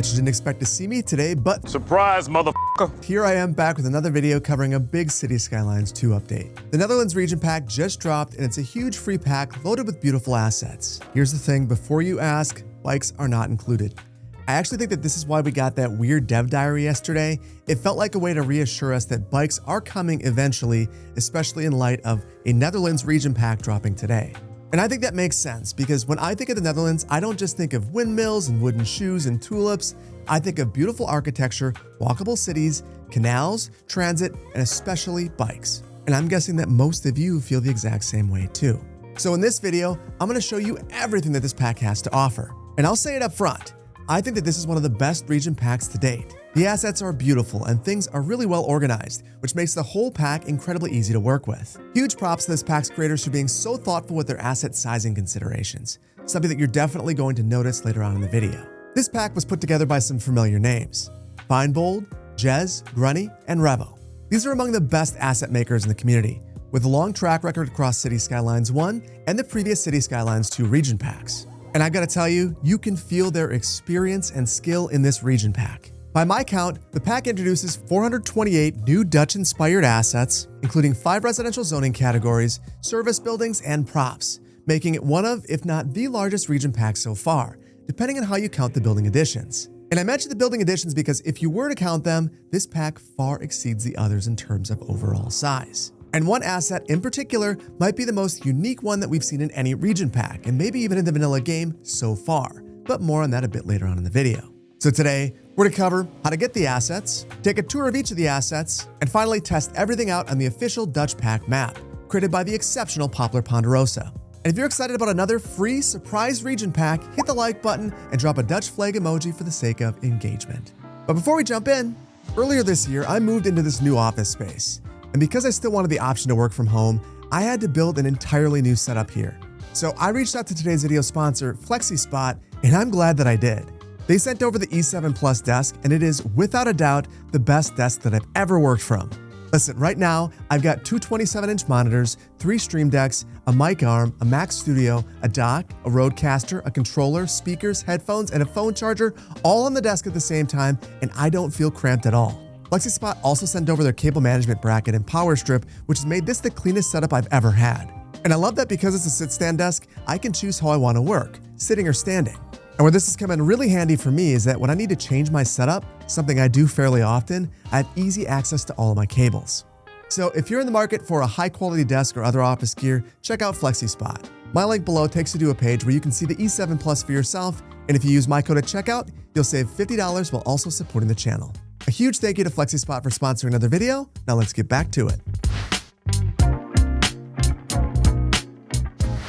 Bet you didn't expect to see me today, but surprise, motherfucker. Here I am back with another video covering a big City Skylines 2 update. The Netherlands region pack just dropped and it's a huge free pack loaded with beautiful assets. Here's the thing, before you ask, bikes are not included. I actually think that this is why we got that weird dev diary yesterday. It felt like a way to reassure us that bikes are coming eventually, especially in light of a Netherlands region pack dropping today. And I think that makes sense because when I think of the Netherlands, I don't just think of windmills and wooden shoes and tulips. I think of beautiful architecture, walkable cities, canals, transit, and especially bikes. And I'm guessing that most of you feel the exact same way too. So in this video, I'm going to show you everything that this pack has to offer. And I'll say it up front, I think that this is one of the best region packs to date. The assets are beautiful and things are really well organized, which makes the whole pack incredibly easy to work with. Huge props to this pack's creators for being so thoughtful with their asset sizing considerations, something that you're definitely going to notice later on in the video. This pack was put together by some familiar names: Feinbold, Jez, Grunny, and Revo. These are among the best asset makers in the community, with a long track record across City Skylines 1 and the previous City Skylines 2 region packs. And I gotta tell you, you can feel their experience and skill in this region pack. By my count, the pack introduces 428 new Dutch-inspired assets, including 5 residential zoning categories, service buildings, and props, making it one of, if not the largest region pack so far, depending on how you count the building additions. And I mentioned the building additions because if you were to count them, this pack far exceeds the others in terms of overall size. And one asset in particular might be the most unique one that we've seen in any region pack, and maybe even in the vanilla game so far, but more on that a bit later on in the video. So today, we're going to cover how to get the assets, take a tour of each of the assets, and finally test everything out on the official Dutch pack map, created by the exceptional Poplar Ponderosa. And if you're excited about another free surprise region pack, hit the like button and drop a Dutch flag emoji for the sake of engagement. But before we jump in, earlier this year, I moved into this new office space. And because I still wanted the option to work from home, I had to build an entirely new setup here. So I reached out to today's video sponsor, FlexiSpot, and I'm glad that I did. They sent over the E7 Plus desk, and it is without a doubt the best desk that I've ever worked from. Listen, right now, I've got 2 27-inch monitors, 3 Stream Decks, a mic arm, a Mac Studio, a dock, a Rodecaster, a controller, speakers, headphones, and a phone charger, all on the desk at the same time, and I don't feel cramped at all. FlexiSpot also sent over their cable management bracket and power strip, which has made this the cleanest setup I've ever had. And I love that because it's a sit-stand desk, I can choose how I want to work, sitting or standing. And where this has come in really handy for me is that when I need to change my setup, something I do fairly often, I have easy access to all of my cables. So if you're in the market for a high-quality desk or other office gear, check out FlexiSpot. My link below takes you to a page where you can see the E7 Plus for yourself, and if you use my code at checkout, you'll save $50 while also supporting the channel. A huge thank you to FlexiSpot for sponsoring another video. Now let's get back to it.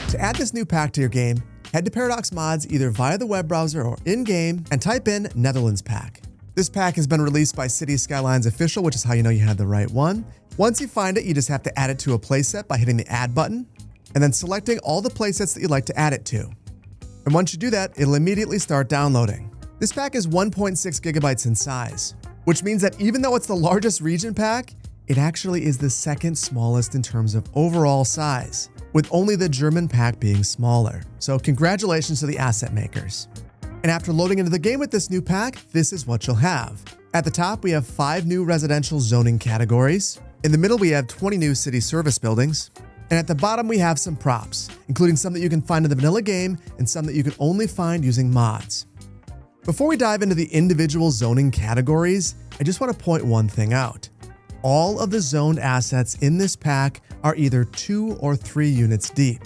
To add this new pack to your game, head to Paradox Mods either via the web browser or in-game and type in Netherlands Pack. This pack has been released by City Skylines Official, which is how you know you have the right one. Once you find it, you just have to add it to a playset by hitting the Add button and then selecting all the playsets that you'd like to add it to. And once you do that, it'll immediately start downloading. This pack is 1.6 gigabytes in size, which means that even though it's the largest region pack, it actually is the second smallest in terms of overall size, with only the German pack being smaller. So congratulations to the asset makers. And after loading into the game with this new pack, this is what you'll have. At the top, we have 5 new residential zoning categories. In the middle, we have 20 new city service buildings. And at the bottom, we have some props, including some that you can find in the vanilla game and some that you can only find using mods. Before we dive into the individual zoning categories, I just want to point one thing out. All of the zoned assets in this pack are either 2 or 3 units deep.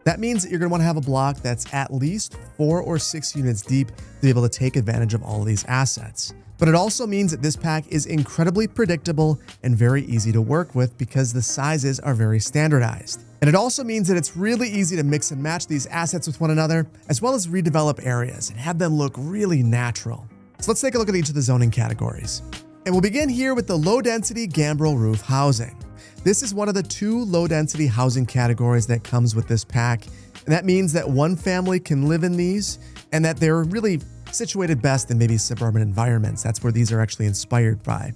That means that you're going to want to have a block that's at least 4 or 6 units deep to be able to take advantage of all of these assets. But it also means that this pack is incredibly predictable and very easy to work with because the sizes are very standardized. And it also means that it's really easy to mix and match these assets with one another, as well as redevelop areas and have them look really natural. So let's take a look at each of the zoning categories. And we'll begin here with the low-density Gambrel roof housing. This is one of the 2 low-density housing categories that comes with this pack, and that means that one family can live in these and that they're really situated best in maybe suburban environments. That's where these are actually inspired by.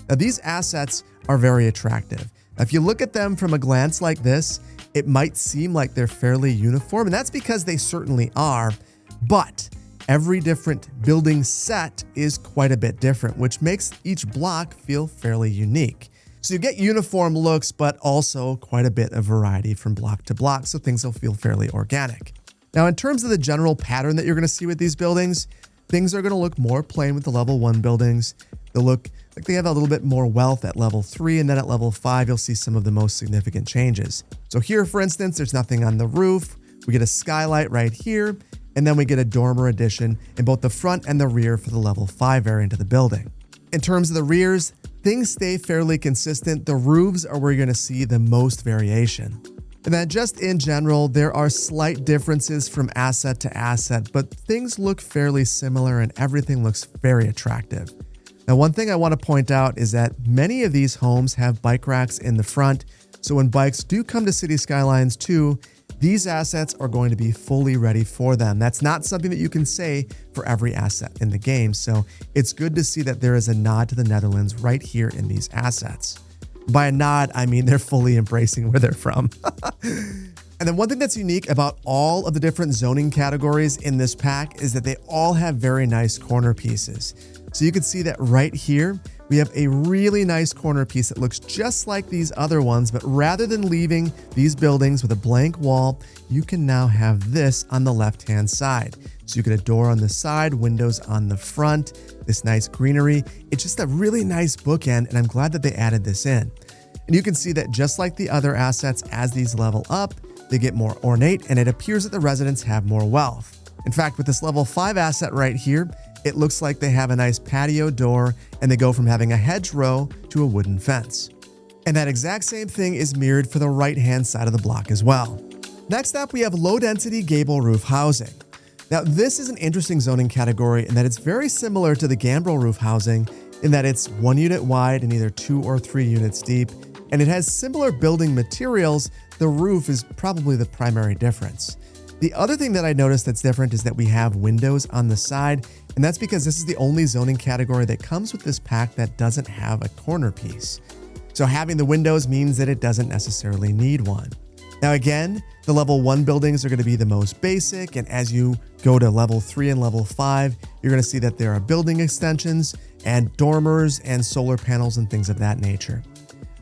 Now, these assets are very attractive. Now, if you look at them from a glance like this, it might seem like they're fairly uniform, and that's because they certainly are, but every different building set is quite a bit different, which makes each block feel fairly unique. So you get uniform looks, but also quite a bit of variety from block to block, so things will feel fairly organic. Now, in terms of the general pattern that you're going to see with these buildings, things are going to look more plain with the level 1 buildings. They'll look like they have a little bit more wealth at level 3, and then at level 5, you'll see some of the most significant changes. So here, for instance, there's nothing on the roof. We get a skylight right here, and then we get a dormer addition in both the front and the rear for the level 5 variant of the building. In terms of the rears, things stay fairly consistent. The roofs are where you're going to see the most variation. And then just in general, there are slight differences from asset to asset, but things look fairly similar and everything looks very attractive. Now, one thing I want to point out is that many of these homes have bike racks in the front, so when bikes do come to City Skylines 2, these assets are going to be fully ready for them. That's not something that you can say for every asset in the game, so it's good to see that there is a nod to the Netherlands right here in these assets. By a nod, I mean they're fully embracing where they're from. And then one thing that's unique about all of the different zoning categories in this pack is that they all have very nice corner pieces. So you can see that right here, we have a really nice corner piece that looks just like these other ones, but rather than leaving these buildings with a blank wall, you can now have this on the left-hand side. So you get a door on the side, windows on the front, this nice greenery. It's just a really nice bookend, and I'm glad that they added this in. And you can see that just like the other assets, as these level up, they get more ornate, and it appears that the residents have more wealth. In fact, with this level 5 asset right here, it looks like they have a nice patio door, and they go from having a hedgerow to a wooden fence. And that exact same thing is mirrored for the right-hand side of the block as well. Next up, we have low-density gable roof housing. Now, this is an interesting zoning category in that it's very similar to the Gambrel roof housing in that it's 1 unit wide and either 2 or 3 units deep, and it has similar building materials. The roof is probably the primary difference. The other thing that I noticed that's different is that we have windows on the side, and that's because this is the only zoning category that comes with this pack that doesn't have a corner piece. So having the windows means that it doesn't necessarily need one. Now again, the level 1 buildings are going to be the most basic, and as you go to level 3 and level 5, you're going to see that there are building extensions and dormers and solar panels and things of that nature.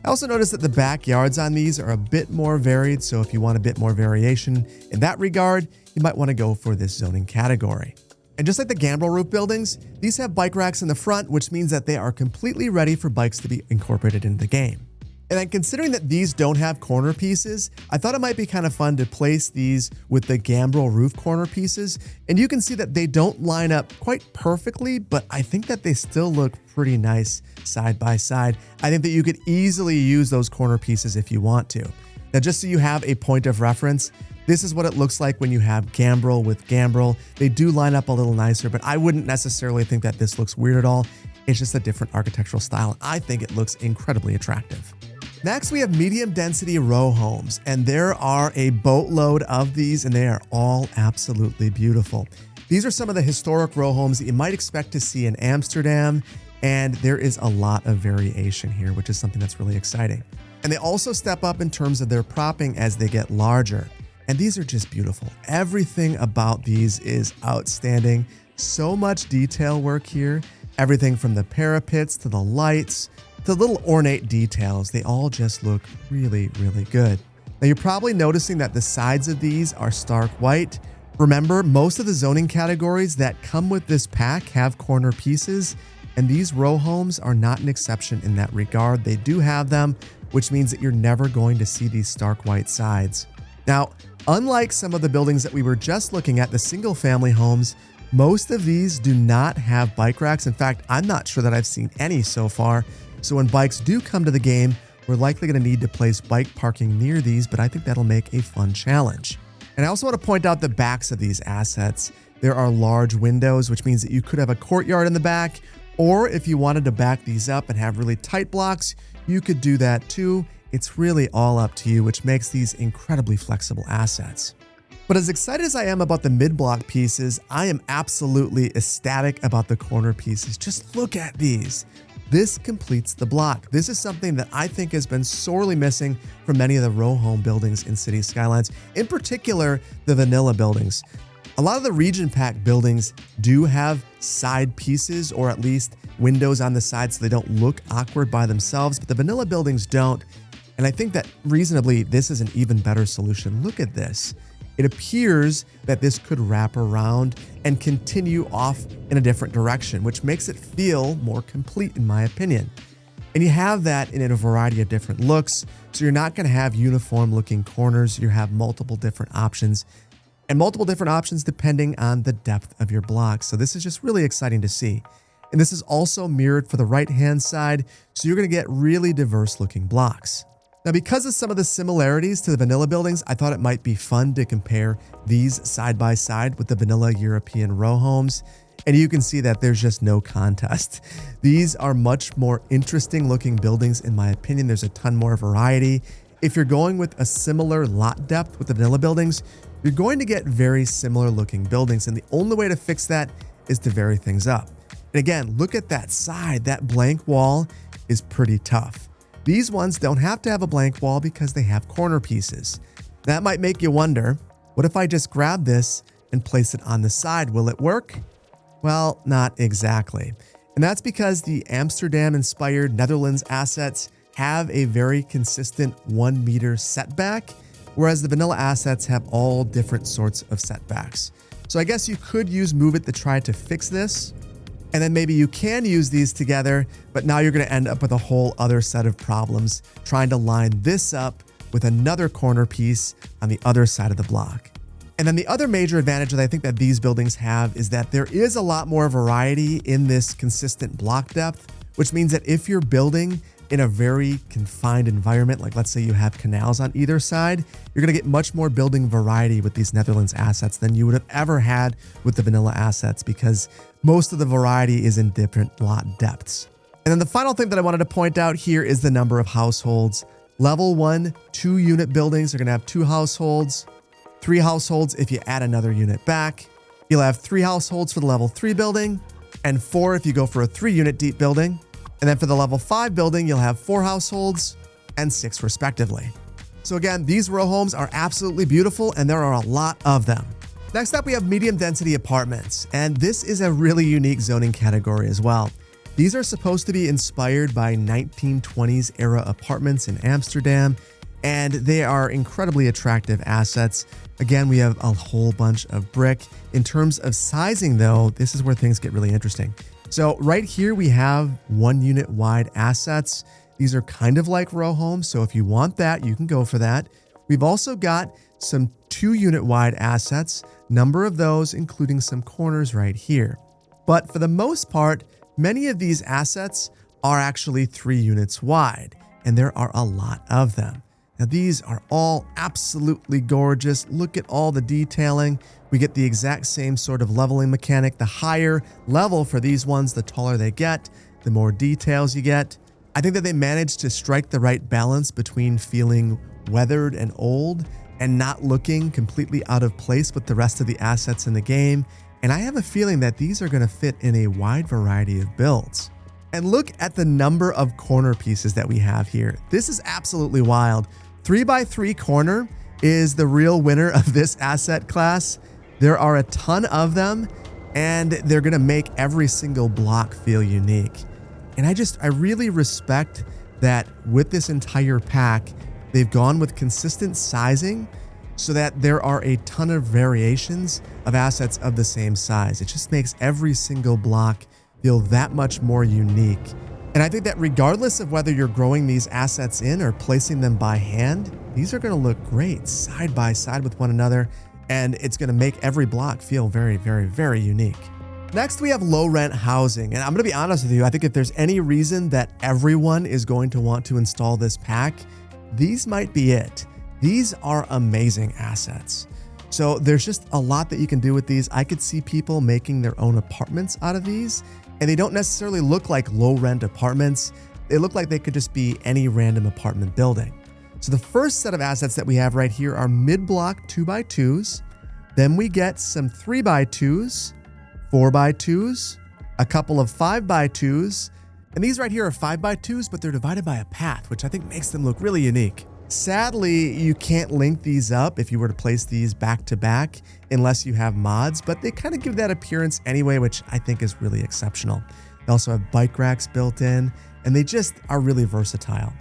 I also noticed that the backyards on these are a bit more varied, so if you want a bit more variation in that regard, you might want to go for this zoning category. And just like the Gambrel roof buildings, these have bike racks in the front, which means that they are completely ready for bikes to be incorporated into the game. And then considering that these don't have corner pieces, I thought it might be kind of fun to place these with the Gambrel roof corner pieces. And you can see that they don't line up quite perfectly, but I think that they still look pretty nice side by side. I think that you could easily use those corner pieces if you want to. Now, just so you have a point of reference, this is what it looks like when you have Gambrel with Gambrel. They do line up a little nicer, but I wouldn't necessarily think that this looks weird at all. It's just a different architectural style. I think it looks incredibly attractive. Next, we have medium density row homes, and there are a boatload of these, and they are all absolutely beautiful. These are some of the historic row homes that you might expect to see in Amsterdam, and there is a lot of variation here, which is something that's really exciting. And they also step up in terms of their propping as they get larger. And these are just beautiful. Everything about these is outstanding. So much detail work here. Everything from the parapets to the lights, the little ornate details, they all just look really, really good. Now you're probably noticing that the sides of these are stark white. Remember, most of the zoning categories that come with this pack have corner pieces, and these row homes are not an exception in that regard. They do have them, which means that you're never going to see these stark white sides. Now, unlike some of the buildings that we were just looking at, the single family homes, most of these do not have bike racks. In fact, I'm not sure that I've seen any so far. So when bikes do come to the game, we're likely going to need to place bike parking near these, but I think that'll make a fun challenge. And I also want to point out the backs of these assets. There are large windows, which means that you could have a courtyard in the back, or if you wanted to back these up and have really tight blocks, you could do that too. It's really all up to you, which makes these incredibly flexible assets. But as excited as I am about the mid-block pieces, I am absolutely ecstatic about the corner pieces. Just look at these. This completes the block. This is something that I think has been sorely missing from many of the row home buildings in City Skylines, in particular, the vanilla buildings. A lot of the region pack buildings do have side pieces, or at least windows on the side, so they don't look awkward by themselves, but the vanilla buildings don't. And I think that reasonably, this is an even better solution. Look at this. It appears that this could wrap around and continue off in a different direction, which makes it feel more complete in my opinion. And you have that in a variety of different looks. So you're not going to have uniform looking corners. You have multiple different options, and multiple different options depending on the depth of your block. So this is just really exciting to see. And this is also mirrored for the right-hand side. So you're going to get really diverse looking blocks. Now, because of some of the similarities to the vanilla buildings, I thought it might be fun to compare these side by side with the vanilla European row homes. And you can see that there's just no contest. These are much more interesting looking buildings in my opinion. There's a ton more variety. If you're going with a similar lot depth with the vanilla buildings, you're going to get very similar looking buildings. And the only way to fix that is to vary things up. And again, look at that side. That blank wall is pretty tough. These ones don't have to have a blank wall because they have corner pieces. That might make you wonder, what if I just grab this and place it on the side? Will it work? Well, not exactly. And that's because the Amsterdam-inspired Netherlands assets have a very consistent 1 meter setback, whereas the vanilla assets have all different sorts of setbacks. So I guess you could use Move It to try to fix this. And then maybe you can use these together, but now you're going to end up with a whole other set of problems trying to line this up with another corner piece on the other side of the block. And then the other major advantage that I think that these buildings have is that there is a lot more variety in this consistent block depth, which means that if you're building in a very confined environment, like let's say you have canals on either side, you're going to get much more building variety with these Netherlands assets than you would have ever had with the vanilla assets, because most of the variety is in different lot depths. And then the final thing that I wanted to point out here is the number of households. Level 1, 2 unit buildings are going to have 2 households, 3 households if you add another unit back. You'll have 3 households for the level 3 building, and 4 if you go for a 3 unit deep building. And then for the level 5 building, you'll have 4 households and 6 respectively. So again, these row homes are absolutely beautiful, and there are a lot of them. Next up, we have medium density apartments, and this is a really unique zoning category as well. These are supposed to be inspired by 1920s era apartments in Amsterdam, and they are incredibly attractive assets. Again, we have a whole bunch of brick. In terms of sizing though, this is where things get really interesting. So right here we have 1 unit wide assets. These are kind of like row homes, so if you want that, you can go for that. We've also got some 2 unit wide assets, number of those including some corners right here. But for the most part, many of these assets are actually 3 units wide, and there are a lot of them. Now these are all absolutely gorgeous. Look at all the detailing. We get the exact same sort of leveling mechanic. The higher level for these ones, the taller they get, the more details you get. I think that they managed to strike the right balance between feeling weathered and old and not looking completely out of place with the rest of the assets in the game. And I have a feeling that these are going to fit in a wide variety of builds. And look at the number of corner pieces that we have here. This is absolutely wild. 3x3 corner is the real winner of this asset class. There are a ton of them, and they're going to make every single block feel unique. And I really respect that with this entire pack, they've gone with consistent sizing so that there are a ton of variations of assets of the same size. It just makes every single block feel that much more unique. And I think that regardless of whether you're growing these assets in or placing them by hand, these are going to look great side by side with one another, and it's going to make every block feel very, very, very unique. Next, we have low rent housing. And I'm going to be honest with you, I think if there's any reason that everyone is going to want to install this pack, these might be it. These are amazing assets. So there's just a lot that you can do with these. I could see people making their own apartments out of these, and they don't necessarily look like low rent apartments. They look like they could just be any random apartment building. So the first set of assets that we have right here are mid-block 2x2s. Then we get some 3x2s, 4x2s, a couple of 5x2s. And these right here are 5x2s, but they're divided by a path, which I think makes them look really unique. Sadly, you can't link these up if you were to place these back to back unless you have mods, but they kind of give that appearance anyway, which I think is really exceptional. They also have bike racks built in, and they just are really versatile.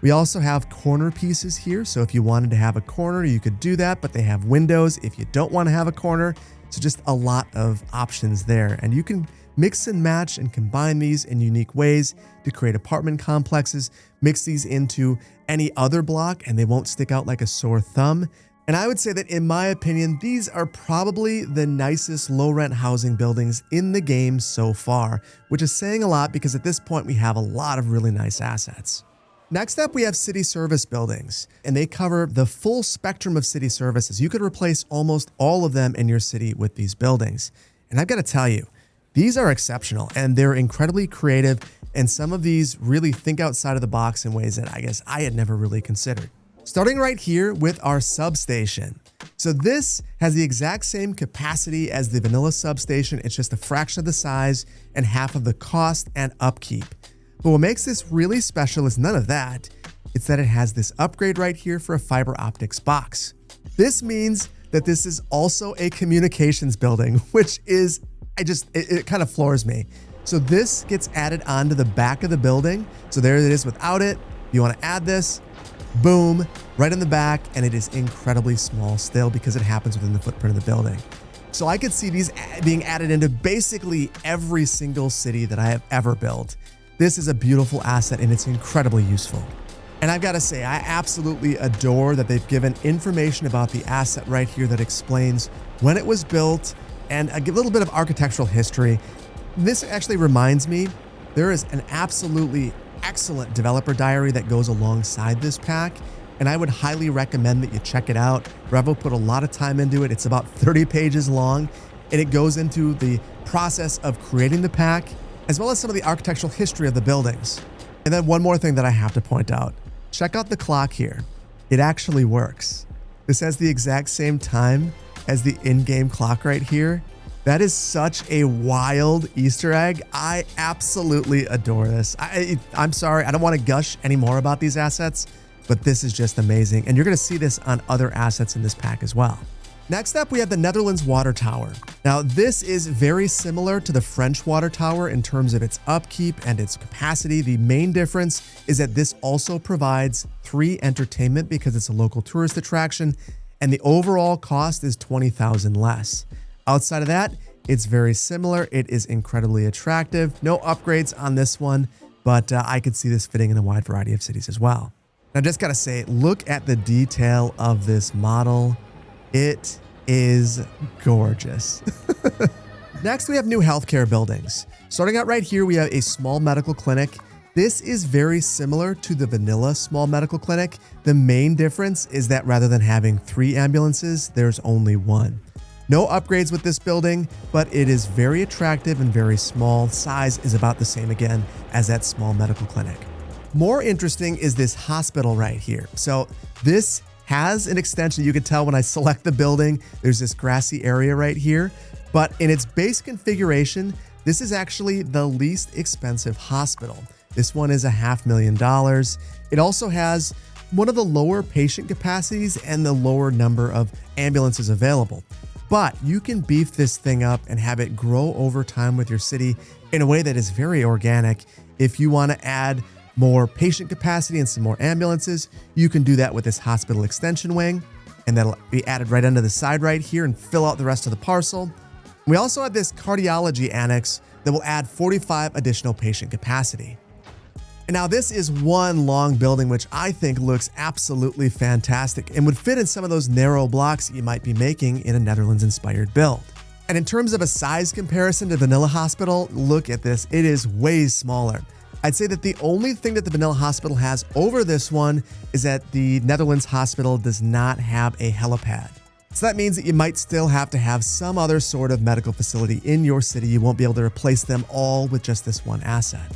We also have corner pieces here, so if you wanted to have a corner, you could do that, but they have windows if you don't want to have a corner. So just a lot of options there, and you can mix and match and combine these in unique ways to create apartment complexes, mix these into any other block, and they won't stick out like a sore thumb. And I would say that, in my opinion, these are probably the nicest low-rent housing buildings in the game so far, which is saying a lot because at this point we have a lot of really nice assets. Next up, we have city service buildings, and they cover the full spectrum of city services. You could replace almost all of them in your city with these buildings. And I've got to tell you, these are exceptional, and they're incredibly creative, and some of these really think outside of the box in ways that I guess I had never really considered. Starting right here with our substation. So this has the exact same capacity as the vanilla substation. It's just a fraction of the size and half of the cost and upkeep. But what makes this really special is none of that. It's that it has this upgrade right here for a fiber optics box. This means that this is also a communications building, which is, it kind of floors me. So this gets added onto the back of the building. So there it is without it. If you want to add this, boom, right in the back, and it is incredibly small still because it happens within the footprint of the building. So I could see these being added into basically every single city that I have ever built. This is a beautiful asset and it's incredibly useful. And I've got to say, I absolutely adore that they've given information about the asset right here that explains when it was built and a little bit of architectural history. This actually reminds me, there is an absolutely excellent developer diary that goes alongside this pack, and I would highly recommend that you check it out. Revo put a lot of time into it. It's about 30 pages long, and it goes into the process of creating the pack, as well as some of the architectural history of the buildings. And then one more thing that I have to point out. Check out the clock here. It actually works. This has the exact same time as the in-game clock right here. That is such a wild Easter egg. I absolutely adore this. I'm sorry, I don't want to gush any more about these assets, but this is just amazing. And you're going to see this on other assets in this pack as well. Next up, we have the Netherlands Water Tower. Now, this is very similar to the French Water Tower in terms of its upkeep and its capacity. The main difference is that this also provides free entertainment because it's a local tourist attraction, and the overall cost is $20,000 less. Outside of that, it's very similar. It is incredibly attractive. No upgrades on this one, but I could see this fitting in a wide variety of cities as well. And I just got to say, look at the detail of this model. It is gorgeous. Next, we have new healthcare buildings. Starting out right here, we have a small medical clinic. This is very similar to the vanilla small medical clinic. The main difference is that rather than having 3 ambulances, there's only 1. No upgrades with this building, but it is very attractive and very small. Size is about the same again as that small medical clinic. More interesting is this hospital right here. So this has an extension. You can tell when I select the building, there's this grassy area right here. But in its base configuration, this is actually the least expensive hospital. This one is $500,000. It also has one of the lower patient capacities and the lower number of ambulances available. But you can beef this thing up and have it grow over time with your city in a way that is very organic. If you want to add more patient capacity and some more ambulances, you can do that with this hospital extension wing, and that'll be added right under the side right here and fill out the rest of the parcel. We also have this cardiology annex that will add 45 additional patient capacity. And now this is one long building, which I think looks absolutely fantastic and would fit in some of those narrow blocks that you might be making in a Netherlands-inspired build. And in terms of a size comparison to Vanilla Hospital, look at this. It is way smaller. I'd say that the only thing that the Vanilla Hospital has over this one is that the Netherlands Hospital does not have a helipad. So that means that you might still have to have some other sort of medical facility in your city. You won't be able to replace them all with just this one asset.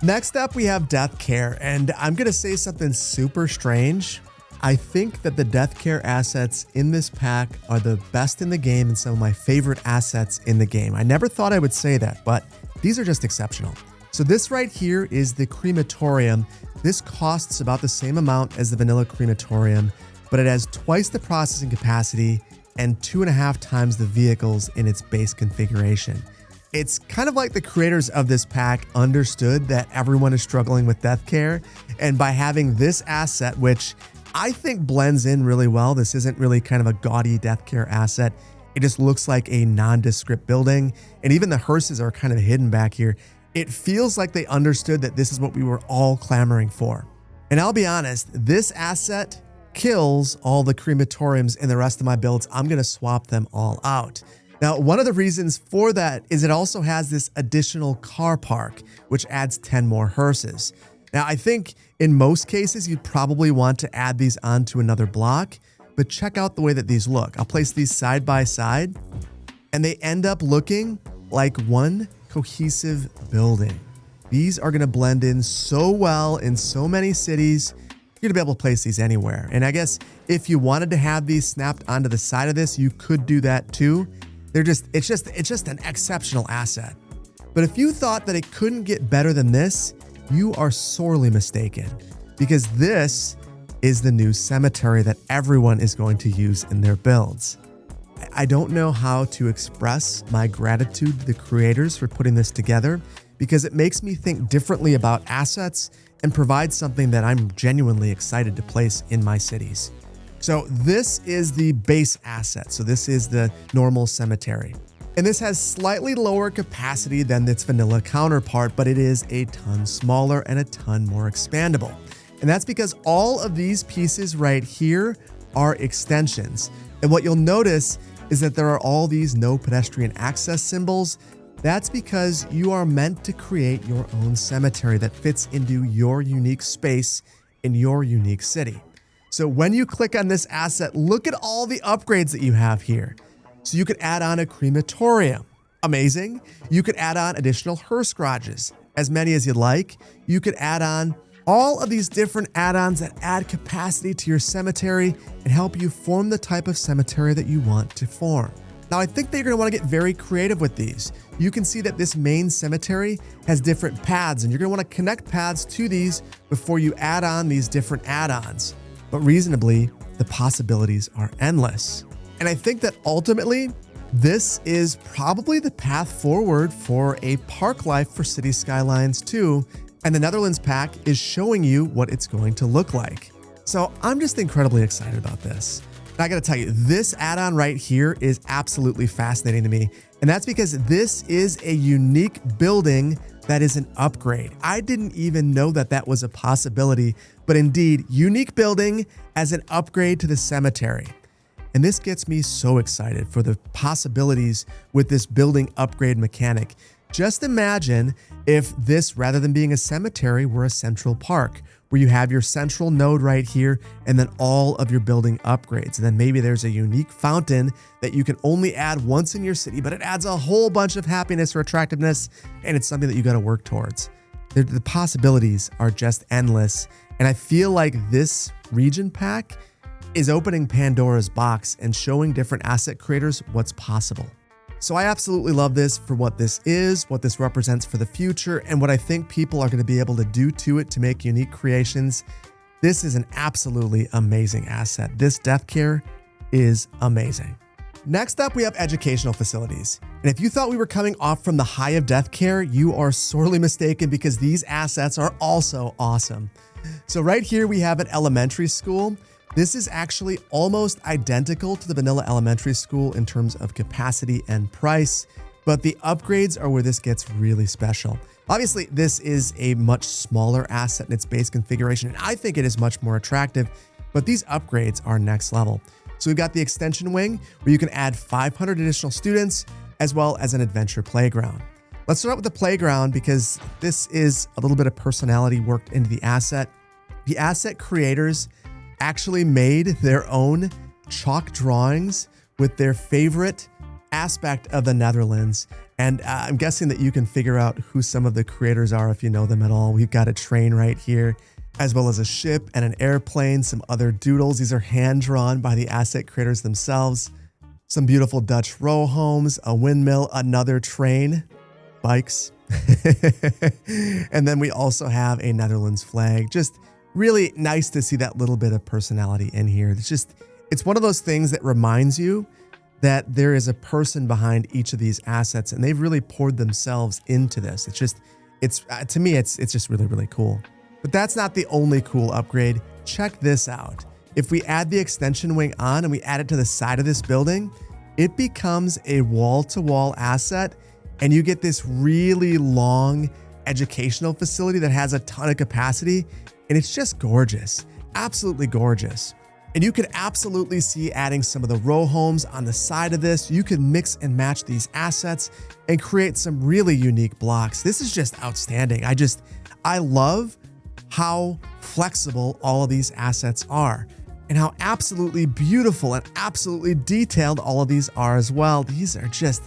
Next up, we have Deathcare, and I'm going to say something super strange. I think that the Deathcare assets in this pack are the best in the game and some of my favorite assets in the game. I never thought I would say that, but these are just exceptional. So this right here is the crematorium. This costs about the same amount as the vanilla crematorium, but it has twice the processing capacity and 2.5 times the vehicles in its base configuration. It's kind of like the creators of this pack understood that everyone is struggling with Deathcare, and by having this asset, which I think blends in really well, this isn't really kind of a gaudy Deathcare asset. It just looks like a nondescript building, and even the hearses are kind of hidden back here. It feels like they understood that this is what we were all clamoring for. And I'll be honest, this asset kills all the crematoriums in the rest of my builds. I'm going to swap them all out. Now, one of the reasons for that is it also has this additional car park, which adds 10 more hearses. Now, I think in most cases, you'd probably want to add these onto another block, but check out the way that these look. I'll place these side by side, and they end up looking like one cohesive building. These are going to blend in so well in so many cities. You're going to be able to place these anywhere. And I guess if you wanted to have these snapped onto the side of this, you could do that too. It's just an exceptional asset. But if you thought that it couldn't get better than this, you are sorely mistaken, because this is the new cemetery that everyone is going to use in their builds. I don't know how to express my gratitude to the creators for putting this together, because it makes me think differently about assets and provides something that I'm genuinely excited to place in my cities. So this is the base asset. So this is the normal cemetery. And this has slightly lower capacity than its vanilla counterpart, but it is a ton smaller and a ton more expandable. And that's because all of these pieces right here are extensions. And what you'll notice is that there are all these no pedestrian access symbols. That's because you are meant to create your own cemetery that fits into your unique space in your unique city. So when you click on this asset, look at all the upgrades that you have here. So you could add on a crematorium. Amazing. You could add on additional hearse garages, as many as you'd like. You could add on all of these different add-ons that add capacity to your cemetery and help you form the type of cemetery that you want to form. Now, I think that you're going to want to get very creative with these. You can see that this main cemetery has different paths, and you're going to want to connect paths to these before you add on these different add-ons. But reasonably, the possibilities are endless. And I think that ultimately, this is probably the path forward for a park life for City Skylines 2, and the Netherlands pack is showing you what it's going to look like. So I'm just incredibly excited about this. And I gotta tell you, this add-on right here is absolutely fascinating to me, and that's because this is a unique building that is an upgrade. I didn't even know that that was a possibility, but indeed, unique building as an upgrade to the cemetery. And this gets me so excited for the possibilities with this building upgrade mechanic. Just imagine if this, rather than being a cemetery, were a central park, where you have your central node right here and then all of your building upgrades. And then maybe there's a unique fountain that you can only add once in your city, but it adds a whole bunch of happiness or attractiveness, and it's something that you got to work towards. The possibilities are just endless. And I feel like this region pack is opening Pandora's box and showing different asset creators what's possible. So I absolutely love this for what this is, what this represents for the future, and what I think people are going to be able to do to it to make unique creations. This is an absolutely amazing asset. This Deathcare is amazing. Next up, we have educational facilities. And if you thought we were coming off from the high of Deathcare, you are sorely mistaken, because these assets are also awesome. So right here, we have an elementary school. This is actually almost identical to the vanilla elementary school in terms of capacity and price, but the upgrades are where this gets really special. Obviously, this is a much smaller asset in its base configuration, and I think it is much more attractive, but these upgrades are next level. So we've got the extension wing, where you can add 500 additional students, as well as an adventure playground. Let's start out with the playground, because this is a little bit of personality worked into the asset. The asset creators actually made their own chalk drawings with their favorite aspect of the Netherlands. And I'm guessing that you can figure out who some of the creators are if you know them at all. We've got a train right here, as well as a ship and an airplane, some other doodles. These are hand drawn by the asset creators themselves. Some beautiful Dutch row homes, a windmill, another train, bikes, And then we also have a Netherlands flag. Just really nice to see that little bit of personality in here. It's one of those things that reminds you that there is a person behind each of these assets, and they've really poured themselves into this. To me, it's just really, really cool. But that's not the only cool upgrade. Check this out. If we add the extension wing on and we add it to the side of this building, it becomes a wall-to-wall asset, and you get this really long educational facility that has a ton of capacity, and it's just gorgeous, absolutely gorgeous. And you could absolutely see adding some of the Rowhomes on the side of this. You can mix and match these assets and create some really unique blocks. This is just outstanding. I love how flexible all of these assets are and how absolutely beautiful and absolutely detailed all of these are as well. These are just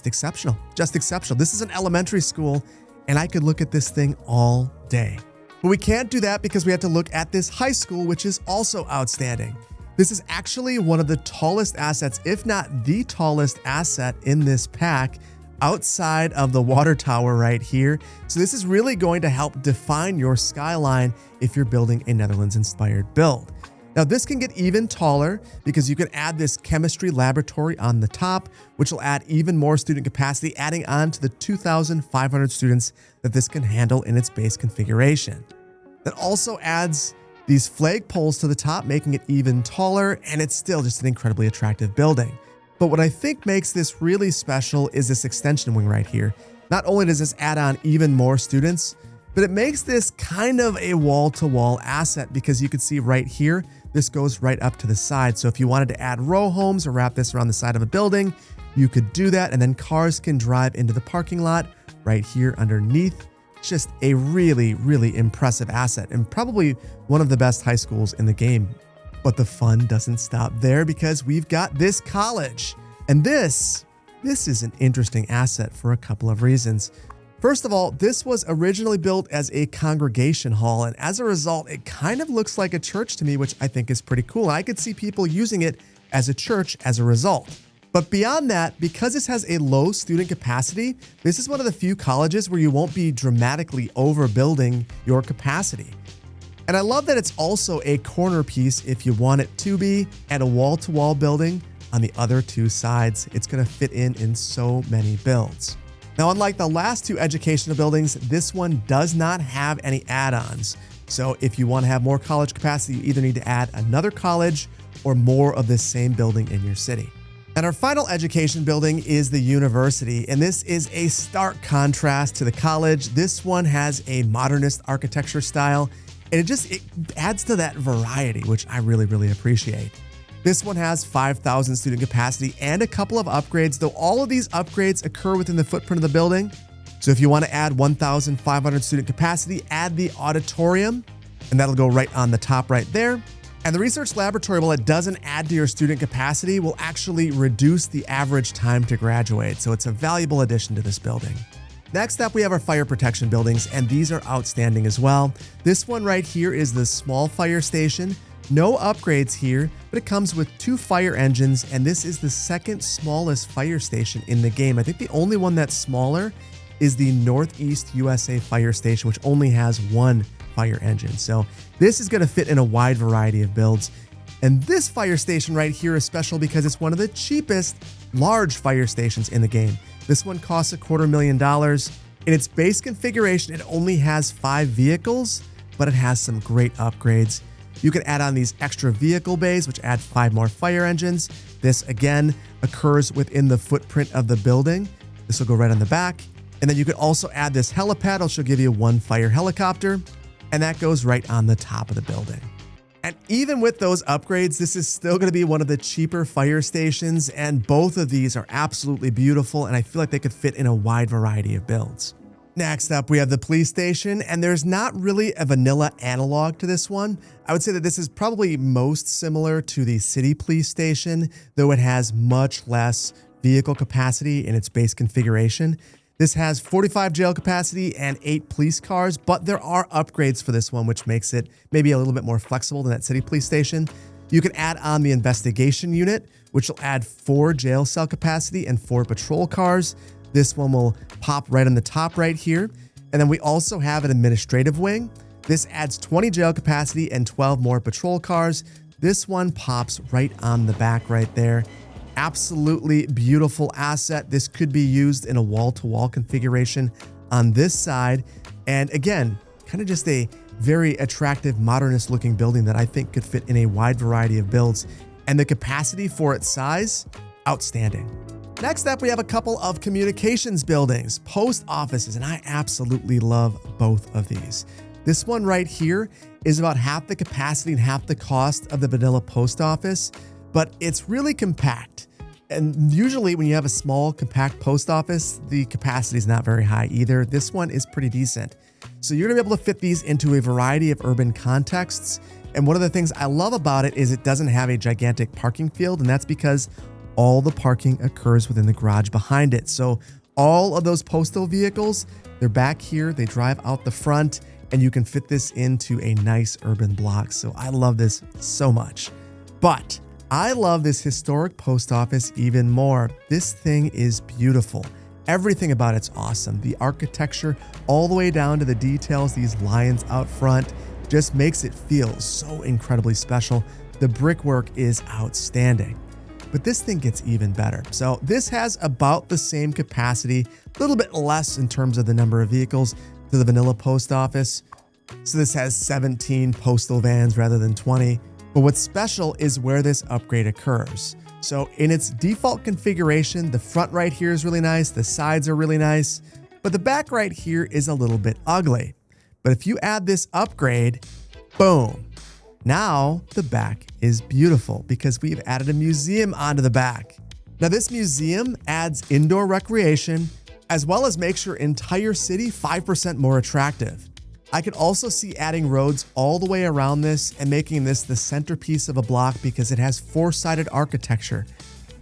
exceptional, just exceptional. This is an elementary school, and I could look at this thing all day. But we can't do that because we have to look at this high school, which is also outstanding. This is actually one of the tallest assets, if not the tallest asset in this pack, outside of the water tower right here. So this is really going to help define your skyline if you're building a Netherlands-inspired build. Now this can get even taller because you can add this chemistry laboratory on the top, which will add even more student capacity, adding on to the 2,500 students that this can handle in its base configuration. That also adds these flag poles to the top, making it even taller, and it's still just an incredibly attractive building. But what I think makes this really special is this extension wing right here. Not only does this add on even more students, but it makes this kind of a wall-to-wall asset because you can see right here, this goes right up to the side. So if you wanted to add row homes or wrap this around the side of a building, you could do that, and then cars can drive into the parking lot right here underneath. It's just a really, really impressive asset and probably one of the best high schools in the game. But the fun doesn't stop there because we've got this college. And this is an interesting asset for a couple of reasons. First of all, this was originally built as a congregation hall, and as a result, it kind of looks like a church to me, which I think is pretty cool. I could see people using it as a church as a result. But beyond that, because this has a low student capacity, this is one of the few colleges where you won't be dramatically overbuilding your capacity. And I love that it's also a corner piece if you want it to be, and a wall-to-wall building on the other two sides. It's going to fit in so many builds. Now, unlike the last two educational buildings, this one does not have any add-ons. So if you want to have more college capacity, you either need to add another college or more of this same building in your city. And our final education building is the university, and this is a stark contrast to the college. This one has a modernist architecture style, and it adds to that variety, which I really, really appreciate. This one has 5,000 student capacity and a couple of upgrades, though all of these upgrades occur within the footprint of the building. So if you want to add 1,500 student capacity, add the auditorium, and that'll go right on the top right there. And the research laboratory, while it doesn't add to your student capacity, will actually reduce the average time to graduate. So it's a valuable addition to this building. Next up, we have our fire protection buildings, and these are outstanding as well. This one right here is the small fire station. No upgrades here, but it comes with 2 fire engines, and this is the second smallest fire station in the game. I think the only one that's smaller is the Northeast USA fire station, which only has 1 fire engine. So this is going to fit in a wide variety of builds. And this fire station right here is special because it's one of the cheapest large fire stations in the game. This one costs $250,000. In its base configuration, it only has 5 vehicles, but it has some great upgrades. You can add on these extra vehicle bays, which add 5 more fire engines. This, again, occurs within the footprint of the building. This will go right on the back. And then you can also add this helipad, which will give you 1 fire helicopter, and that goes right on the top of the building. And even with those upgrades, this is still going to be one of the cheaper fire stations, and both of these are absolutely beautiful, and I feel like they could fit in a wide variety of builds. Next up, we have the police station, and there's not really a vanilla analog to this one. I would say that this is probably most similar to the city police station, though it has much less vehicle capacity in its base configuration. This has 45 jail capacity and 8 police cars, but there are upgrades for this one, which makes it maybe a little bit more flexible than that city police station. You can add on the investigation unit, which will add 4 jail cell capacity and 4 patrol cars. This one will pop right on the top right here. And then we also have an administrative wing. This adds 20 jail capacity and 12 more patrol cars. This one pops right on the back right there. Absolutely beautiful asset. This could be used in a wall-to-wall configuration on this side. And again, kind of just a very attractive, modernist looking building that I think could fit in a wide variety of builds. And the capacity for its size, outstanding. Next up, we have a couple of communications buildings, post offices, and I absolutely love both of these. This one right here is about half the capacity and half the cost of the vanilla post office, but it's really compact. And usually when you have a small, compact post office, the capacity is not very high either. This one is pretty decent. So you're gonna be able to fit these into a variety of urban contexts. And one of the things I love about it is it doesn't have a gigantic parking field, and that's because all the parking occurs within the garage behind it. So all of those postal vehicles, they're back here, they drive out the front, and you can fit this into a nice urban block. So I love this so much. But I love this historic post office even more. This thing is beautiful. Everything about it's awesome. The architecture, all the way down to the details, these lions out front, just makes it feel so incredibly special. The brickwork is outstanding. But this thing gets even better. So this has about the same capacity, a little bit less in terms of the number of vehicles to the vanilla post office. So this has 17 postal vans rather than 20. But what's special is where this upgrade occurs. So in its default configuration, the front right here is really nice, the sides are really nice, but the back right here is a little bit ugly. But if you add this upgrade, boom, now the back is beautiful because we've added a museum onto the back. Now this museum adds indoor recreation as well as makes your entire city 5% more attractive. I could also see adding roads all the way around this and making this the centerpiece of a block because it has four-sided architecture.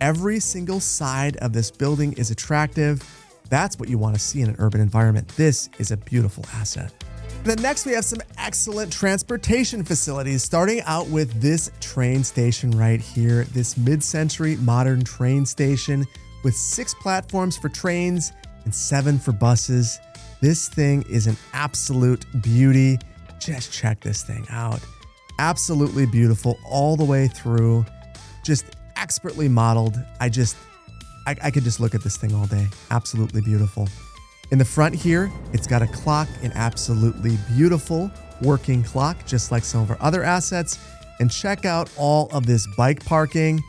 Every single side of this building is attractive. That's what you want to see in an urban environment. This is a beautiful asset. And then next we have some excellent transportation facilities, starting out with this train station right here, this mid-century modern train station with 6 platforms for trains and 7 for buses. This thing is an absolute beauty. Just check this thing out. Absolutely beautiful all the way through. Just expertly modeled. I could just look at this thing all day. Absolutely beautiful. In the front here, it's got a clock, an absolutely beautiful working clock, just like some of our other assets. And check out all of this bike parking.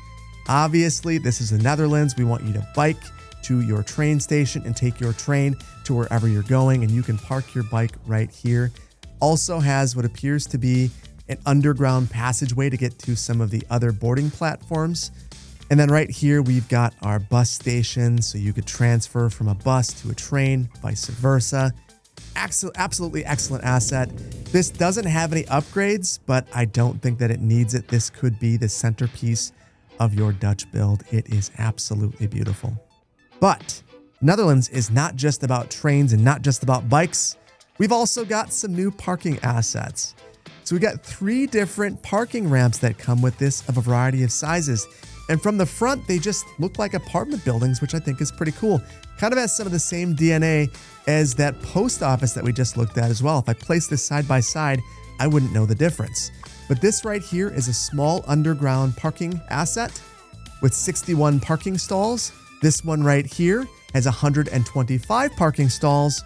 Obviously, this is the Netherlands. We want you to bike to your train station and take your train to wherever you're going, and you can park your bike right here. Also has what appears to be an underground passageway to get to some of the other boarding platforms. And then right here, we've got our bus station, so you could transfer from a bus to a train, vice versa. Absolutely excellent asset. This doesn't have any upgrades, but I don't think that it needs it. This could be the centerpiece of your Dutch build. It is absolutely beautiful. But Netherlands is not just about trains and not just about bikes. We've also got some new parking assets. So we got 3 different parking ramps that come with this of a variety of sizes. And from the front, they just look like apartment buildings, which I think is pretty cool. Kind of has some of the same DNA as that post office that we just looked at as well. If I place this side by side, I wouldn't know the difference. But this right here is a small underground parking asset with 61 parking stalls. This one right here has 125 parking stalls.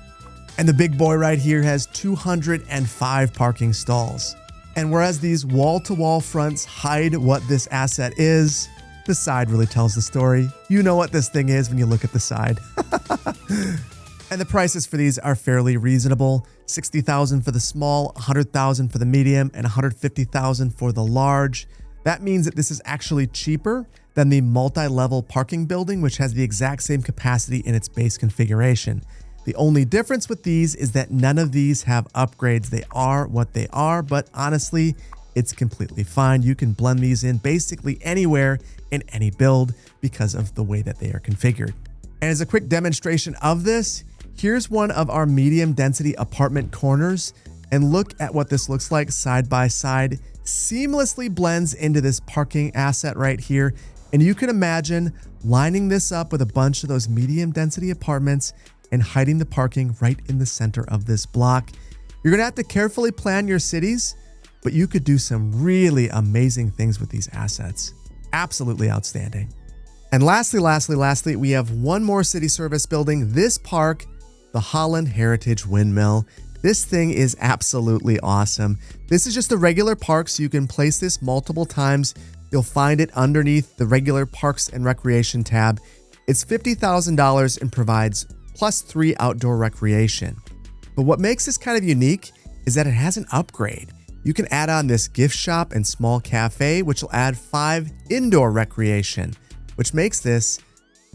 And the big boy right here has 205 parking stalls. And whereas these wall-to-wall fronts hide what this asset is, the side really tells the story. You know what this thing is when you look at the side. And the prices for these are fairly reasonable. $60,000 for the small, $100,000 for the medium, and $150,000 for the large. That means that this is actually cheaper than the multi-level parking building, which has the exact same capacity in its base configuration. The only difference with these is that none of these have upgrades. They are what they are, but honestly, it's completely fine. You can blend these in basically anywhere in any build because of the way that they are configured. And as a quick demonstration of this, here's one of our medium density apartment corners, and look at what this looks like side by side. Seamlessly blends into this parking asset right here. And you can imagine lining this up with a bunch of those medium density apartments and hiding the parking right in the center of this block. You're gonna have to carefully plan your cities, but you could do some really amazing things with these assets. Absolutely outstanding. And lastly, we have one more city service building, this park, the Holland Heritage Windmill. This thing is absolutely awesome. This is just a regular park, so you can place this multiple times. You'll find it underneath the regular Parks and Recreation tab. It's $50,000 and provides +3 outdoor recreation. But what makes this kind of unique is that it has an upgrade. You can add on this gift shop and small cafe, which will add 5 indoor recreation, which makes this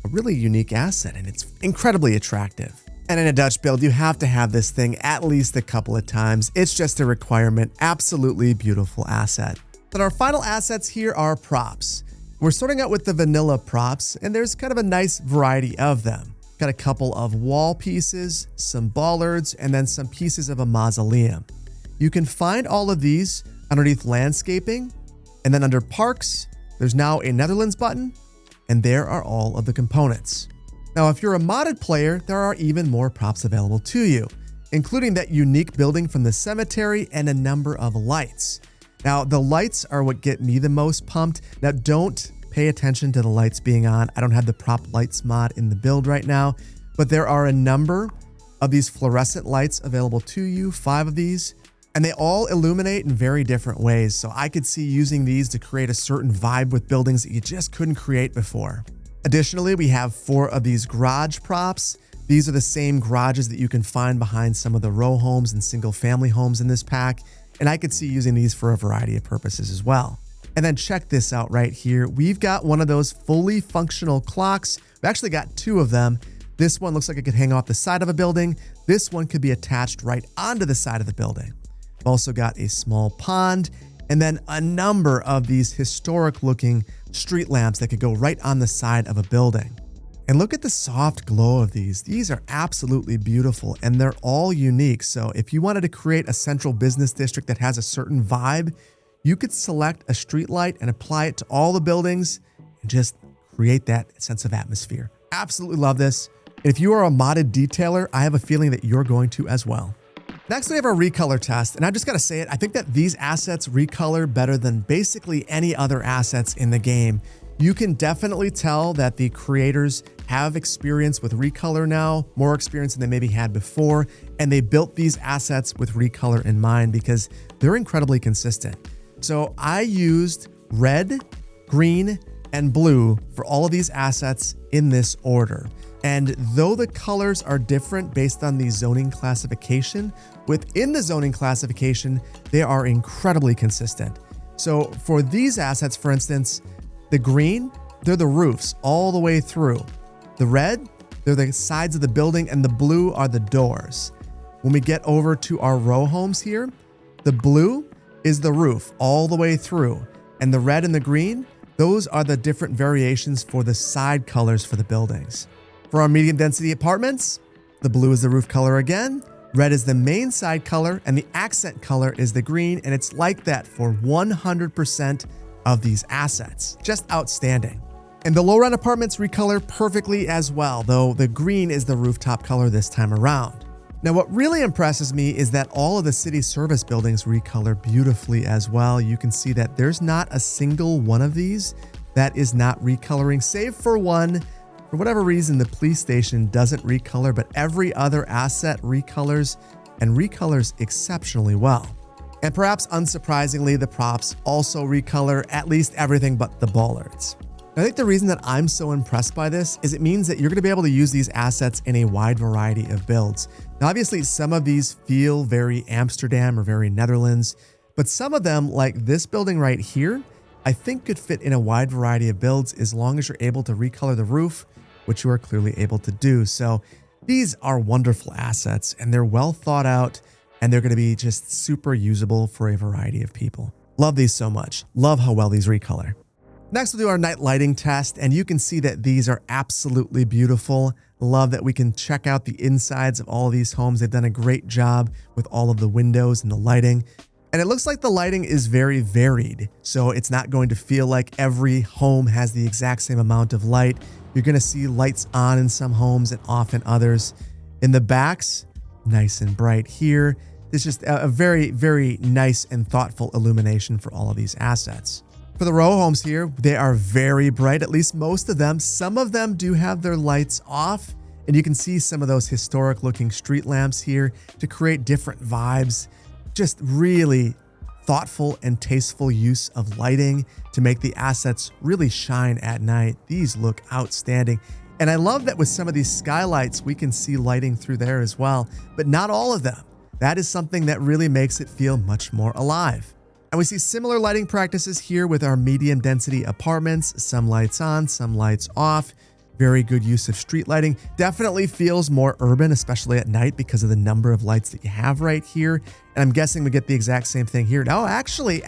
a really unique asset, and it's incredibly attractive. And in a Dutch build, you have to have this thing at least a couple of times. It's just a requirement. Absolutely beautiful asset. But our final assets here are props. We're starting out with the vanilla props, and there's kind of a nice variety of them. Got a couple of wall pieces, some bollards, and then some pieces of a mausoleum. You can find all of these underneath landscaping, and then under parks, there's now a Netherlands button, and there are all of the components. Now, if you're a modded player, there are even more props available to you, including that unique building from the cemetery and a number of lights. Now, the lights are what get me the most pumped. Now, don't pay attention to the lights being on. I don't have the prop lights mod in the build right now, but there are a number of these fluorescent lights available to you, 5 of these, and they all illuminate in very different ways. So I could see using these to create a certain vibe with buildings that you just couldn't create before. Additionally, we have 4 of these garage props. These are the same garages that you can find behind some of the row homes and single family homes in this pack. And I could see using these for a variety of purposes as well. And then check this out right here. We've got one of those fully functional clocks. We've actually got 2 of them. This one looks like it could hang off the side of a building. This one could be attached right onto the side of the building. We've also got a small pond, and then a number of these historic looking street lamps that could go right on the side of a building. And look at the soft glow of these. These are absolutely beautiful, and they're all unique. So if you wanted to create a central business district that has a certain vibe, you could select a street light and apply it to all the buildings and just create that sense of atmosphere. Absolutely love this. And if you are a modded detailer, I have a feeling that you're going to as well. Next, we have our recolor test, and I just gotta say it, I think that these assets recolor better than basically any other assets in the game. You can definitely tell that the creators have experience with recolor now, more experience than they maybe had before, and they built these assets with recolor in mind because they're incredibly consistent. So I used red, green, and blue for all of these assets in this order. And though the colors are different based on the zoning classification, within the zoning classification, they are incredibly consistent. So for these assets, for instance, the green, they're the roofs all the way through. The red, they're the sides of the building, and the blue are the doors. When we get over to our row homes here, the blue is the roof all the way through, and the red and the green, those are the different variations for the side colors for the buildings. For our medium density apartments, the blue is the roof color again, red is the main side color, and the accent color is the green, and it's like that for 100% of these assets. Just outstanding. And the low-rent apartments recolor perfectly as well, though the green is the rooftop color this time around. Now, what really impresses me is that all of the city service buildings recolor beautifully as well. You can see that there's not a single one of these that is not recoloring, save for one. For whatever reason, the police station doesn't recolor, but every other asset recolors and recolors exceptionally well. And perhaps unsurprisingly, the props also recolor at least everything but the bollards. I think the reason that I'm so impressed by this is it means that you're going to be able to use these assets in a wide variety of builds. Now, obviously, some of these feel very Amsterdam or very Netherlands, but some of them, like this building right here, I think could fit in a wide variety of builds as long as you're able to recolor the roof, which you are clearly able to do. So these are wonderful assets, and they're well thought out, and they're going to be just super usable for a variety of people. Love these so much. Love how well these recolor. Next, we'll do our night lighting test, and you can see that these are absolutely beautiful. Love that we can check out the insides of all of these homes. They've done a great job with all of the windows and the lighting. And it looks like the lighting is very varied, so it's not going to feel like every home has the exact same amount of light. You're going to see lights on in some homes and off in others. In the backs, nice and bright here. It's just a very, very nice and thoughtful illumination for all of these assets. For the row homes here, they are very bright, at least most of them. Some of them do have their lights off, and you can see some of those historic looking street lamps here to create different vibes. Just really thoughtful and tasteful use of lighting to make the assets really shine at night. These look outstanding. And I love that with some of these skylights, we can see lighting through there as well, but not all of them. That is something that really makes it feel much more alive. And we see similar lighting practices here with our medium density apartments, some lights on, some lights off. Very good use of street lighting. Definitely feels more urban, especially at night because of the number of lights that you have right here. And I'm guessing we get the exact same thing here. No, actually,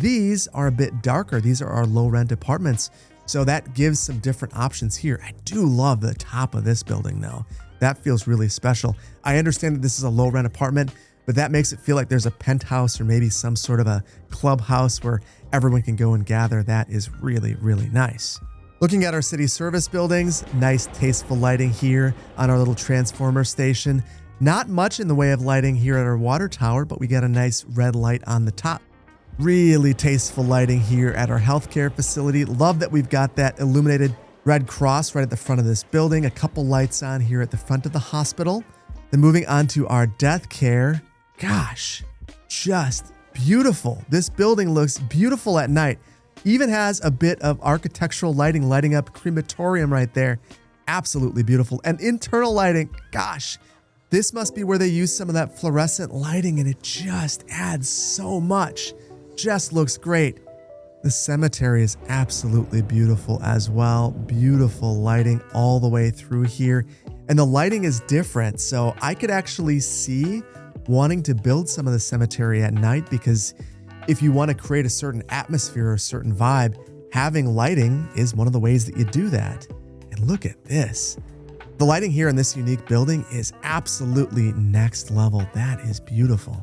these are a bit darker. These are our low rent apartments. So that gives some different options here. I do love the top of this building though. That feels really special. I understand that this is a low rent apartment, but that makes it feel like there's a penthouse or maybe some sort of a clubhouse where everyone can go and gather. That is really, really nice. Looking at our city service buildings, nice tasteful lighting here on our little transformer station. Not much in the way of lighting here at our water tower, but we got a nice red light on the top. Really tasteful lighting here at our healthcare facility. Love that we've got that illuminated red cross right at the front of this building. A couple lights on here at the front of the hospital. Then moving on to our death care. Gosh, just beautiful. This building looks beautiful at night. Even has a bit of architectural lighting up crematorium right there. Absolutely beautiful. And internal lighting, gosh, this must be where they use some of that fluorescent lighting and it just adds so much. Just looks great. The cemetery is absolutely beautiful as well. Beautiful lighting all the way through here. And the lighting is different. So I could actually see wanting to build some of the cemetery at night because if you want to create a certain atmosphere or a certain vibe, having lighting is one of the ways that you do that. And look at this. The lighting here in this unique building is absolutely next level. That is beautiful.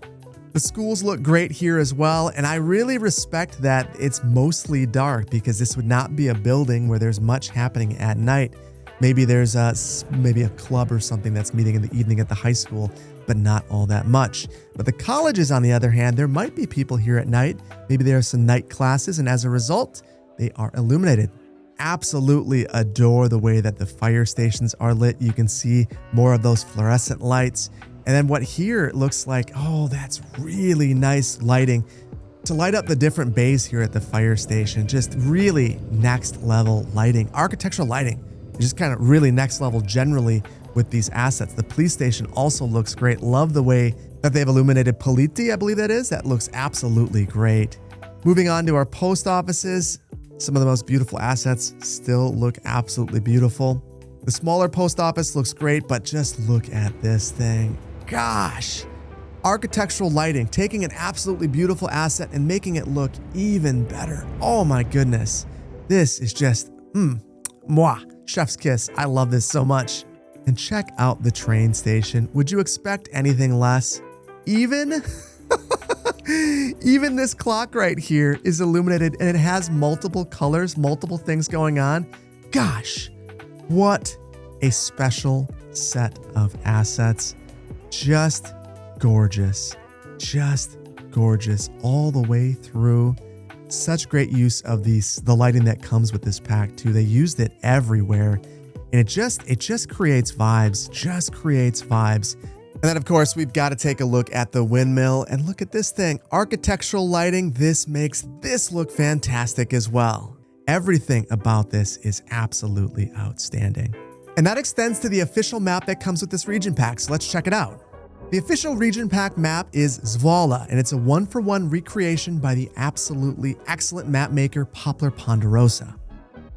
The schools look great here as well, and I really respect that it's mostly dark because this would not be a building where there's much happening at night. Maybe there's maybe a club or something that's meeting in the evening at the high school, but not all that much. But the colleges, on the other hand, there might be people here at night. Maybe there are some night classes, and as a result, they are illuminated. Absolutely adore the way that the fire stations are lit. You can see more of those fluorescent lights. And then what here looks like, oh, that's really nice lighting to light up the different bays here at the fire station. Just really next level lighting, architectural lighting. Just kind of really next level generally with these assets. The police station also looks great. Love the way that they've illuminated Politi, I believe that is. That looks absolutely great. Moving on to our post offices. Some of the most beautiful assets still look absolutely beautiful. The smaller post office looks great, but just look at this thing. Gosh, architectural lighting, taking an absolutely beautiful asset and making it look even better. Oh my goodness. This is just, mwah, chef's kiss. I love this so much. And check out the train station. Would you expect anything less? Even this clock right here is illuminated and it has multiple colors, multiple things going on. Gosh, what a special set of assets. Just gorgeous all the way through. Such great use of the lighting that comes with this pack too. They used it everywhere. And it just creates vibes, And then of course, we've got to take a look at the windmill and look at this thing. Architectural lighting, this makes this look fantastic as well. Everything about this is absolutely outstanding. And that extends to the official map that comes with this region pack, so let's check it out. The official region pack map is Zvala, and it's a 1-for-1 recreation by the absolutely excellent map maker Poplar Ponderosa.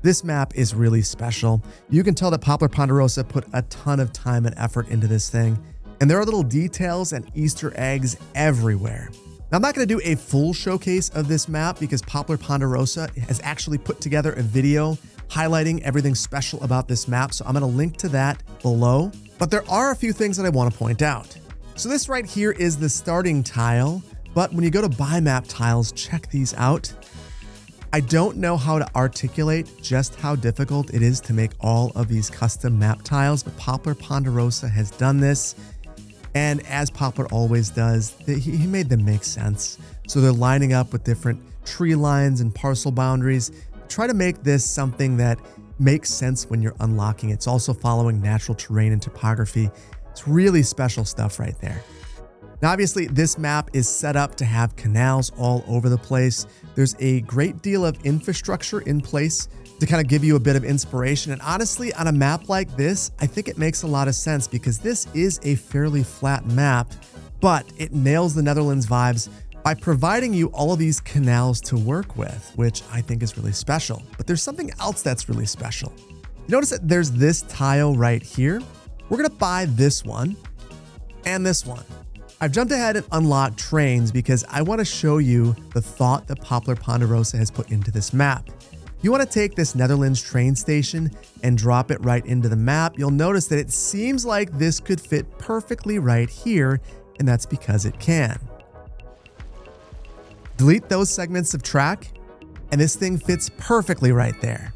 This map is really special. You can tell that Poplar Ponderosa put a ton of time and effort into this thing, and there are little details and Easter eggs everywhere. Now, I'm not going to do a full showcase of this map because Poplar Ponderosa has actually put together a video highlighting everything special about this map, so I'm going to link to that below. But there are a few things that I want to point out. So this right here is the starting tile But when you go to buy map tiles, check these out. I don't know how to articulate just how difficult it is to make all of these custom map tiles, but Poplar Ponderosa has done this. And as Poplar always does, he made them make sense. So they're lining up with different tree lines and parcel boundaries. Try to make this something that makes sense when you're unlocking. It's also following natural terrain and topography. It's really special stuff right there. Now, obviously, this map is set up to have canals all over the place. There's a great deal of infrastructure in place to kind of give you a bit of inspiration. And honestly, on a map like this, I think it makes a lot of sense because this is a fairly flat map, but it nails the Netherlands vibes by providing you all of these canals to work with, which I think is really special. But there's something else that's really special. You notice that there's this tile right here. We're gonna buy this one and this one. I've jumped ahead and unlocked trains because I want to show you the thought that Poplar Ponderosa has put into this map. You want to take this Netherlands train station and drop it right into the map. You'll notice that it seems like this could fit perfectly right here, and that's because it can. Delete those segments of track, and this thing fits perfectly right there.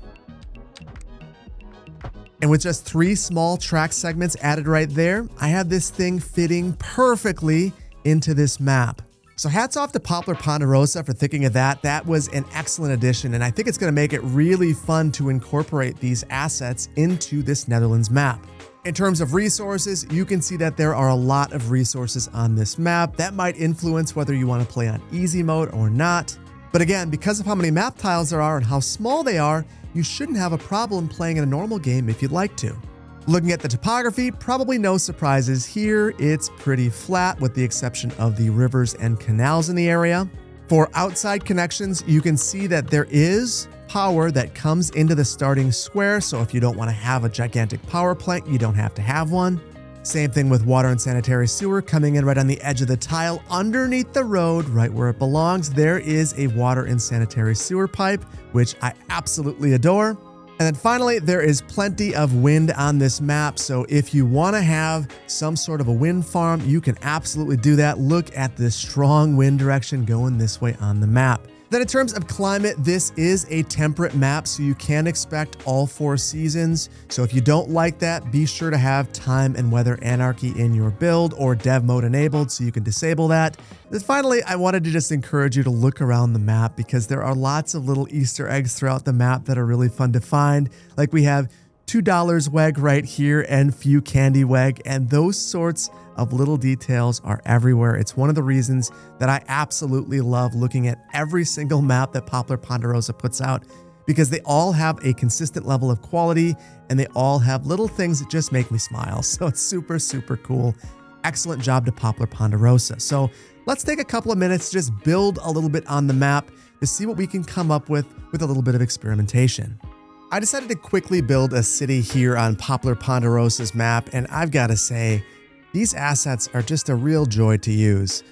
And with just 3 small track segments added right there, I have this thing fitting perfectly into this map. So hats off to Poplar Ponderosa for thinking of that. That was an excellent addition, and I think it's going to make it really fun to incorporate these assets into this Netherlands map. In terms of resources, you can see that there are a lot of resources on this map. That might influence whether you want to play on easy mode or not. But again, because of how many map tiles there are and how small they are, you shouldn't have a problem playing in a normal game if you'd like to. Looking at the topography, probably no surprises here. It's pretty flat with the exception of the rivers and canals in the area. For outside connections, you can see that there is power that comes into the starting square. So if you don't want to have a gigantic power plant, you don't have to have one. Same thing with water and sanitary sewer coming in right on the edge of the tile underneath the road, right where it belongs. There is a water and sanitary sewer pipe, which I absolutely adore. And then finally, there is plenty of wind on this map. So if you want to have some sort of a wind farm, you can absolutely do that. Look at this strong wind direction going this way on the map. Then in terms of climate, this is a temperate map, so you can expect all 4 seasons. So if you don't like that, be sure to have time and weather anarchy in your build or dev mode enabled so you can disable that. Then finally, I wanted to just encourage you to look around the map because there are lots of little Easter eggs throughout the map that are really fun to find. Like we have $2 weg right here and few candy weg, and those sorts of little details are everywhere. It's one of the reasons that I absolutely love looking at every single map that Poplar Ponderosa puts out, because they all have a consistent level of quality and they all have little things that just make me smile. So it's super, super cool. Excellent job to Poplar Ponderosa. So let's take a couple of minutes to just build a little bit on the map to see what we can come up with a little bit of experimentation. I decided to quickly build a city here on Poplar Ponderosa's map, and I've got to say, these assets are just a real joy to use.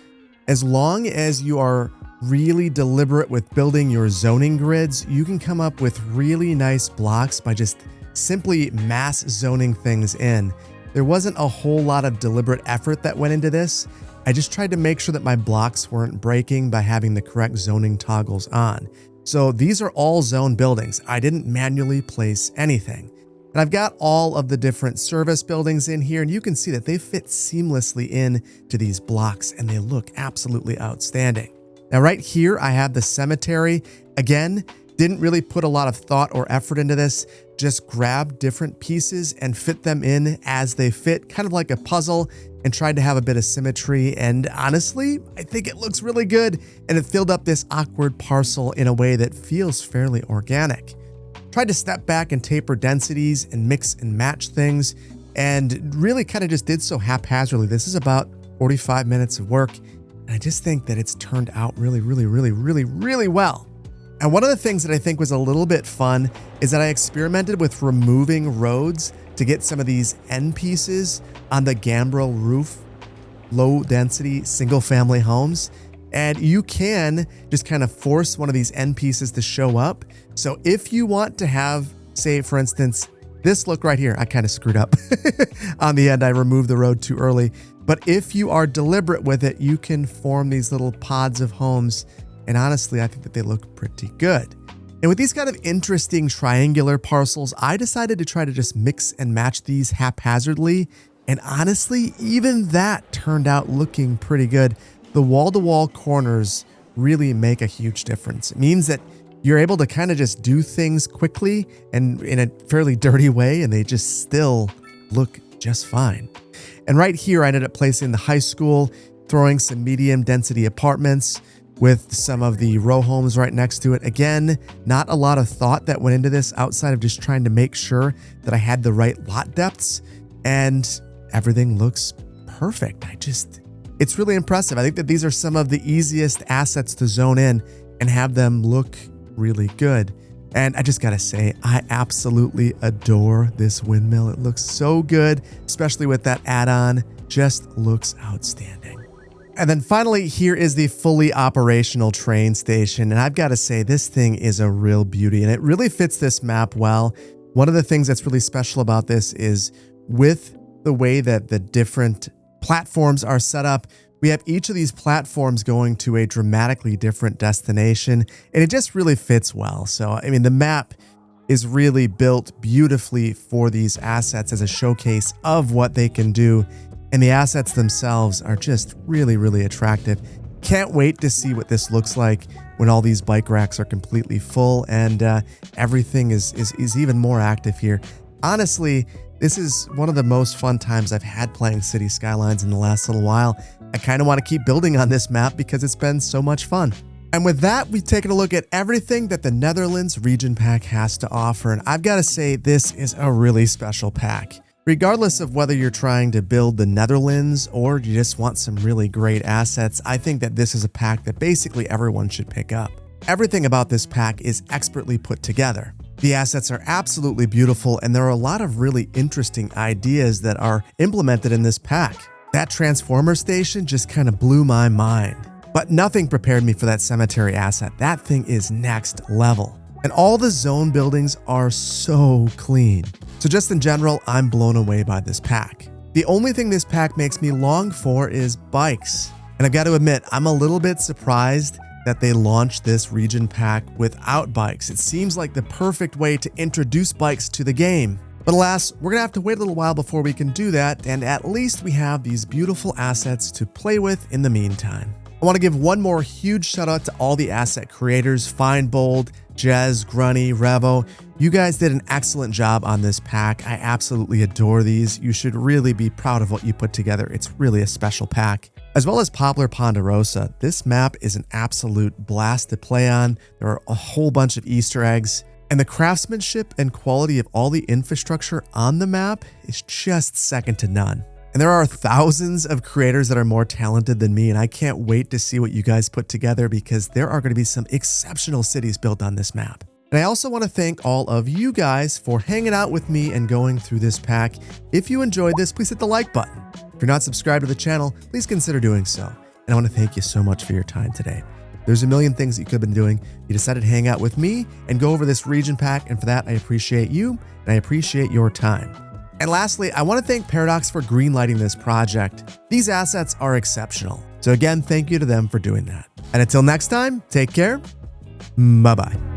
As long as you are really deliberate with building your zoning grids, you can come up with really nice blocks by just simply mass zoning things in. There wasn't a whole lot of deliberate effort that went into this. I just tried to make sure that my blocks weren't breaking by having the correct zoning toggles on. So these are all zone buildings. I didn't manually place anything. And I've got all of the different service buildings in here, and you can see that they fit seamlessly in to these blocks and they look absolutely outstanding. Now right here, I have the cemetery. Again, didn't really put a lot of thought or effort into this. Just grabbed different pieces and fit them in as they fit, kind of like a puzzle, and tried to have a bit of symmetry. And honestly, I think it looks really good, and it filled up this awkward parcel in a way that feels fairly organic. Tried to step back and taper densities and mix and match things, and really kind of just did so haphazardly. This is about 45 minutes of work, and I just think that it's turned out really, really, really, really, really well. And one of the things that I think was a little bit fun is that I experimented with removing roads to get some of these end pieces on the Gambrel roof, low density single family homes. And you can just kind of force one of these end pieces to show up. So if you want to have, say for instance, this look right here, I kind of screwed up on the end. I removed the road too early. But if you are deliberate with it, you can form these little pods of homes. And honestly, I think that they look pretty good. And with these kind of interesting triangular parcels, I decided to try to just mix and match these haphazardly. And honestly, even that turned out looking pretty good. The wall-to-wall corners really make a huge difference. It means that you're able to kind of just do things quickly and in a fairly dirty way, and they just still look just fine. And right here, I ended up placing the high school, throwing some medium density apartments with some of the row homes right next to it. Again, not a lot of thought that went into this outside of just trying to make sure that I had the right lot depths, and everything looks perfect. It's really impressive. I think that these are some of the easiest assets to zone in and have them look really good. And I just gotta say, I absolutely adore this windmill. It looks so good, especially with that add-on. Just looks outstanding. And then finally, here is the fully operational train station. And I've got to say, this thing is a real beauty and it really fits this map well. One of the things that's really special about this is with the way that the different platforms are set up, we have each of these platforms going to a dramatically different destination, and it just really fits well. So, I mean, the map is really built beautifully for these assets as a showcase of what they can do. And the assets themselves are just really, really attractive. Can't wait to see what this looks like when all these bike racks are completely full and everything is even more active here. Honestly, this is one of the most fun times I've had playing City Skylines in the last little while. I kind of want to keep building on this map because it's been so much fun. And with that, we've taken a look at everything that the Netherlands Region Pack has to offer. And I've got to say, this is a really special pack. Regardless of whether you're trying to build the Netherlands or you just want some really great assets, I think that this is a pack that basically everyone should pick up. Everything about this pack is expertly put together. The assets are absolutely beautiful, and there are a lot of really interesting ideas that are implemented in this pack. That transformer station just kind of blew my mind. But nothing prepared me for that cemetery asset. That thing is next level. And all the zone buildings are so clean. So just in general, I'm blown away by this pack. The only thing this pack makes me long for is bikes. And I've got to admit, I'm a little bit surprised that they launched this region pack without bikes. It seems like the perfect way to introduce bikes to the game. But alas, we're gonna have to wait a little while before we can do that, and at least we have these beautiful assets to play with in the meantime. I want to give one more huge shout out to all the asset creators, Findbold, Jez, Grunny, Revo. You guys did an excellent job on this pack. I absolutely adore these. You should really be proud of what you put together. It's really a special pack. As well as Poplar Ponderosa, this map is an absolute blast to play on. There are a whole bunch of Easter eggs, and the craftsmanship and quality of all the infrastructure on the map is just second to none. And there are thousands of creators that are more talented than me, and I can't wait to see what you guys put together because there are going to be some exceptional cities built on this map. And I also want to thank all of you guys for hanging out with me and going through this pack. If you enjoyed this, please hit the like button. If you're not subscribed to the channel, please consider doing so. And I want to thank you so much for your time today. There's a million things that you could have been doing. You decided to hang out with me and go over this region pack, and for that, I appreciate you and I appreciate your time. And lastly, I want to thank Paradox for greenlighting this project. These assets are exceptional. So again, thank you to them for doing that. And until next time, take care. Bye-bye.